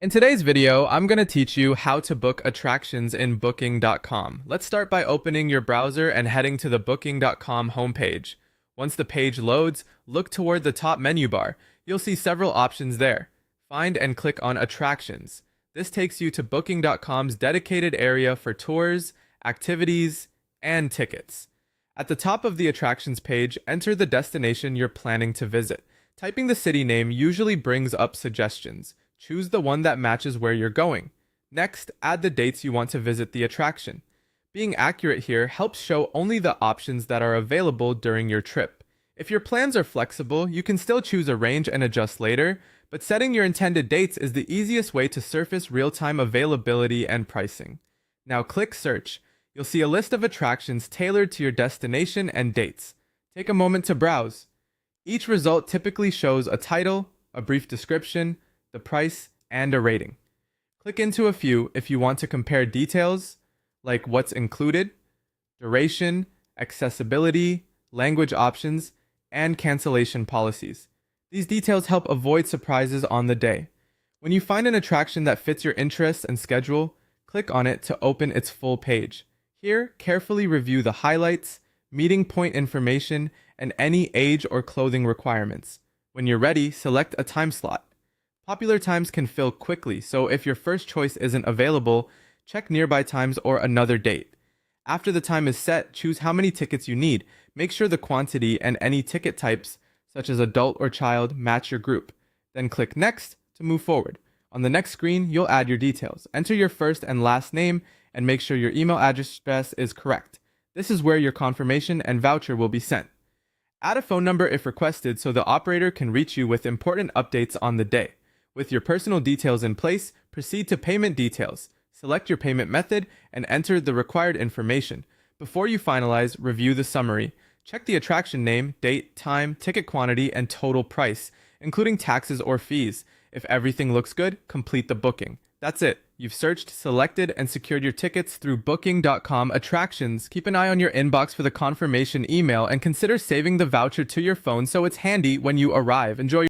In today's video, I'm going to teach you how to book attractions in Booking.com. Let's start by opening your browser and heading to the Booking.com homepage. Once the page loads, look toward the top menu bar. You'll see several options there. Find and click on Attractions. This takes you to Booking.com's dedicated area for tours, activities, and tickets. At the top of the attractions page, enter the destination you're planning to visit. Typing the city name usually brings up suggestions. Choose the one that matches where you're going. Next, add the dates you want to visit the attraction. Being accurate here helps show only the options that are available during your trip. If your plans are flexible, you can still choose a range and adjust later, but setting your intended dates is the easiest way to surface real-time availability and pricing. Now click Search. You'll see a list of attractions tailored to your destination and dates. Take a moment to browse. Each result typically shows a title, a brief description, the price, and a rating. Click into a few if you want to compare details like what's included, duration, accessibility, language options, and cancellation policies. These details help avoid surprises on the day. When you find an attraction that fits your interests and schedule, click on it to open its full page. Here, carefully review the highlights, meeting point information, and any age or clothing requirements. When you're ready, select a time slot. Popular times can fill quickly, so if your first choice isn't available, check nearby times or another date. After the time is set, choose how many tickets you need. Make sure the quantity and any ticket types, such as adult or child, match your group. Then click Next to move forward. On the next screen, you'll add your details. Enter your first and last name and make sure your email address is correct. This is where your confirmation and voucher will be sent. Add a phone number if requested so the operator can reach you with important updates on the day. With your personal details in place, proceed to Payment Details. Select your payment method and enter the required information. Before you finalize, review the summary. Check the attraction name, date, time, ticket quantity, and total price, including taxes or fees. If everything looks good, complete the booking. That's it. You've searched, selected, and secured your tickets through Booking.com attractions. Keep an eye on your inbox for the confirmation email and consider saving the voucher to your phone so it's handy when you arrive. Enjoy